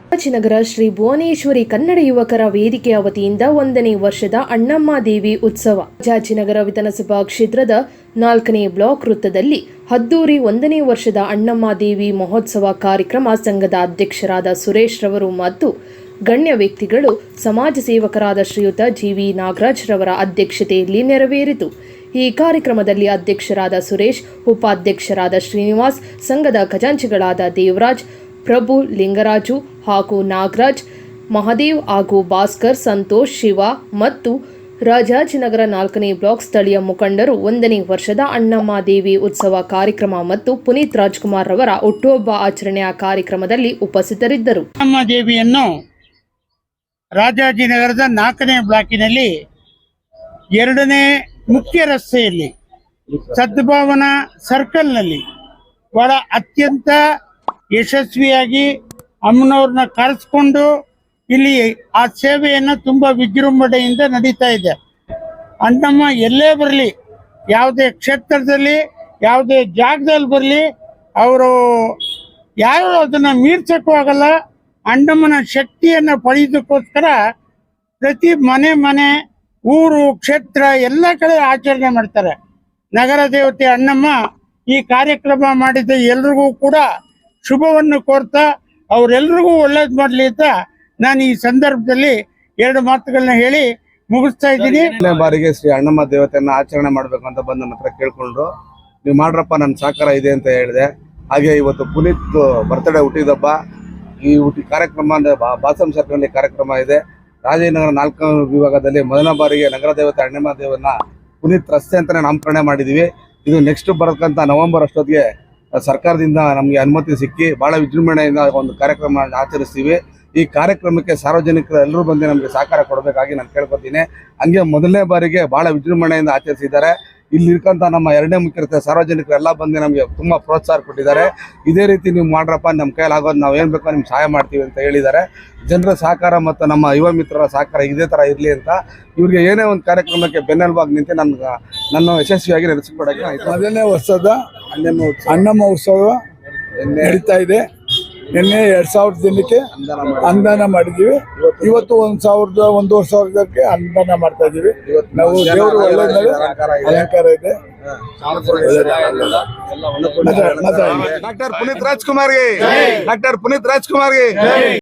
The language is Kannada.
ಚಾಮರಾಜನಗರ ಶ್ರೀ ಭುವನೇಶ್ವರಿ ಕನ್ನಡ ಯುವಕರ ವೇದಿಕೆಯ ವತಿಯಿಂದ 1ನೇ ವರ್ಷದ ಅಣ್ಣಮ್ಮ ದೇವಿ ಉತ್ಸವ ಚಾಮರಾಜನಗರ ವಿಧಾನಸಭಾ ಕ್ಷೇತ್ರದ 4ನೇ ಬ್ಲಾಕ್ ವೃತ್ತದಲ್ಲಿ ಹದ್ದೂರಿ 1ನೇ ವರ್ಷದ ಅಣ್ಣಮ್ಮ ದೇವಿ ಮಹೋತ್ಸವ ಕಾರ್ಯಕ್ರಮ ಸಂಘದ ಅಧ್ಯಕ್ಷರಾದ ಸುರೇಶ್ ರವರು ಮತ್ತು ಗಣ್ಯ ವ್ಯಕ್ತಿಗಳು ಸಮಾಜ ಸೇವಕರಾದ ಶ್ರೀಯುತ ಜಿ.ವಿ. ನಾಗರಾಜ್ ರವರ ಅಧ್ಯಕ್ಷತೆಯಲ್ಲಿ ನೆರವೇರಿತು. ಈ ಕಾರ್ಯಕ್ರಮದಲ್ಲಿ ಅಧ್ಯಕ್ಷರಾದ ಸುರೇಶ್, ಉಪಾಧ್ಯಕ್ಷರಾದ ಶ್ರೀನಿವಾಸ್, ಸಂಘದ ಖಜಾಂಚಿಗಳಾದ ದೇವರಾಜ್, ಪ್ರಭು, ಲಿಂಗರಾಜು ಹಾಗೂ ನಾಗರಾಜ್, ಮಹಾದೇವ್ ಹಾಗೂ ಭಾಸ್ಕರ್, ಸಂತೋಷ್, ಶಿವ ಮತ್ತು ರಾಜಾಜಿನಗರ 4ನೇ ಬ್ಲಾಕ್ ಸ್ಥಳೀಯ ಮುಖಂಡರು 1ನೇ ವರ್ಷದ ಅಣ್ಣಮ್ಮ ದೇವಿ ಉತ್ಸವ ಕಾರ್ಯಕ್ರಮ ಮತ್ತು ಪುನೀತ್ ರಾಜ್ಕುಮಾರ್ ರವರ ಹುಟ್ಟುಹಬ್ಬ ಆಚರಣೆಯ ಕಾರ್ಯಕ್ರಮದಲ್ಲಿ ಉಪಸ್ಥಿತರಿದ್ದರು. ಅಣ್ಣಮ್ಮ ದೇವಿಯನ್ನು ರಾಜಾಜಿನಗರದ 4ನೇ ಬ್ಲಾಕಿನಲ್ಲಿ 2ನೇ ಮುಖ್ಯ ರಸ್ತೆಯಲ್ಲಿ ಸದ್ಭಾವನಾ ಸರ್ಕಲ್ನಲ್ಲಿ ಬಹಳ ಅತ್ಯಂತ ಯಶಸ್ವಿಯಾಗಿ ಅಮ್ಮನವ್ರನ್ನ ಕರೆಸ್ಕೊಂಡು ಇಲ್ಲಿ ಆ ಸೇವೆಯನ್ನು ತುಂಬ ವಿಜೃಂಭಣೆಯಿಂದ ನಡೀತಾ ಇದೆ. ಅಣ್ಣಮ್ಮ ಎಲ್ಲೇ ಬರಲಿ, ಯಾವುದೇ ಕ್ಷೇತ್ರದಲ್ಲಿ, ಯಾವುದೇ ಜಾಗದಲ್ಲಿ ಬರಲಿ, ಅವರು ಯಾರು ಅದನ್ನು ಮೀರ್ಸಕ್ಕೂ ಆಗಲ್ಲ. ಅಣ್ಣಮ್ಮನ ಶಕ್ತಿಯನ್ನು ಪಡೆಯೋದಕ್ಕೋಸ್ಕರ ಪ್ರತಿ ಮನೆ ಊರು ಕ್ಷೇತ್ರ ಎಲ್ಲ ಕಡೆ ಆಚರಣೆ ಮಾಡ್ತಾರೆ. ನಗರ ದೇವತೆ ಅಣ್ಣಮ್ಮ ಈ ಕಾರ್ಯಕ್ರಮ ಮಾಡಿದ ಎಲ್ರಿಗೂ ಕೂಡ ಶುಭವನ್ನು ಕೋರ್ತಾ ಅವರೆಲ್ರಿಗೂ ಒಳ್ಳೇದು ಮಾಡಲಿ ಅಂತ ನಾನು ಈ ಸಂದರ್ಭದಲ್ಲಿ 2 ಮಾತುಗಳನ್ನ ಹೇಳಿ ಮುಗಿಸ್ತಾ ಇದ್ದೀನಿ. ಬಾರಿಗೆ ಶ್ರೀ ಅಣ್ಣಮ್ಮ ದೇವತೆಯನ್ನ ಆಚರಣೆ ಮಾಡ್ಬೇಕು ಅಂತ ಬಂದು ನನ್ನ ಹತ್ರ ಕೇಳ್ಕೊಂಡ್ರು. ನೀವು ಮಾಡ್ರಪ್ಪ, ನನ್ನ ಸಹಕಾರ ಇದೆ ಅಂತ ಹೇಳಿದೆ. ಹಾಗೆ ಇವತ್ತು ಪುನೀತ್ ಬರ್ತ್ಡೇ ಹುಟ್ಟಿದಬ್ಬ. ಈ ಕಾರ್ಯಕ್ರಮ ಅಂದ್ರೆ ಬಾಸಂ ಸರ್ಕಲ್ನಲ್ಲಿ ಕಾರ್ಯಕ್ರಮ ಇದೆ. ರಾಜಾಜಿನಗರ 4ನೇ ವಿಭಾಗದಲ್ಲಿ ಮೊದಲ ಬಾರಿಗೆ ನಗರ ದೇವತೆ ಅಣ್ಣಮ್ಮ ದೇವನ್ನ ಪುನೀತ್ ರಸ್ತೆ ಅಂತಾನೆ ನಾಮಕರಣ ಮಾಡಿದೀವಿ. ಇದು ನೆಕ್ಸ್ಟ್ ಬರತಕ್ಕಂಥ ನವೆಂಬರ್ ಅಷ್ಟೊತ್ತಿಗೆ ಸರ್ಕಾರದಿಂದ ನಮಗೆ ಅನುಮತಿ ಸಿಕ್ಕಿ ಬಹಳ ವಿಜೃಂಭಣೆಯಿಂದ ಒಂದು ಕಾರ್ಯಕ್ರಮ ಆಚರಿಸ್ತೀವಿ. ಈ ಕಾರ್ಯಕ್ರಮಕ್ಕೆ ಸಾರ್ವಜನಿಕರು ಎಲ್ಲರೂ ಬಂದು ನಮಗೆ ಸಹಕಾರ ಕೊಡಬೇಕಾಗಿ ನಾನು ಕೇಳ್ಕೊತೀನಿ. ಹಂಗೆ ಮೊದಲನೇ ಬಾರಿಗೆ ಬಹಳ ವಿಜೃಂಭಣೆಯಿಂದ ಆಚರಿಸಿದ್ದಾರೆ. ಇಲ್ಲಿ ಇರ್ತಕ್ಕಂಥ ನಮ್ಮ 2ನೇ ಮುಖ್ಯರತೆ ಸಾರ್ವಜನಿಕರು ಎಲ್ಲ ಬಂದು ನಮಗೆ ತುಂಬ ಪ್ರೋತ್ಸಾಹ ಕೊಟ್ಟಿದ್ದಾರೆ. ಇದೇ ರೀತಿ ನೀವು ಮಾಡ್ರಪ್ಪ, ನಮ್ಮ ಕೈಲಾಗೋದು ನಾವು ಏನು ಬೇಕೋ ನಿಮ್ಗೆ ಸಹಾಯ ಮಾಡ್ತೀವಿ ಅಂತ ಹೇಳಿದ್ದಾರೆ. ಜನರ ಸಹಕಾರ ಮತ್ತು ನಮ್ಮ ಯುವ ಮಿತ್ರರ ಸಹಕಾರ ಇದೇ ಥರ ಇರಲಿ ಅಂತ ಇವ್ರಿಗೆ ಏನೇ ಒಂದು ಕಾರ್ಯಕ್ರಮಕ್ಕೆ ಬೆನ್ನೆಲುಬಾಗಿ ನಿಂತು ನನ್ನ ಯಶಸ್ವಿಯಾಗಿ ನಡೆಸಿಕೊಡೋಕ್ಕೆ 1ನೇ ವರ್ಷದ ಅಣ್ಣಮ್ಮ ಉತ್ಸವ ನಡೀತಾ ಇದೆ. ನಿನ್ನೆ 2000 ಜನಕ್ಕೆ ಅನುದಾನ ಮಾಡಿದ್ದೀವಿ. ಇವತ್ತು 1,000 ಸಾವಿರಕ್ಕೆ ಅನುದಾನ ಮಾಡ್ತಾ ಇದ್ದೀವಿ. ನಾವು ದೇವರು ಒಳ್ಳೆ ಅಲಂಕಾರ ಇದೆ. ಡಾಕ್ಟರ್ ಪುನೀತ್ ರಾಜ್ಕುಮಾರ್ಗೆ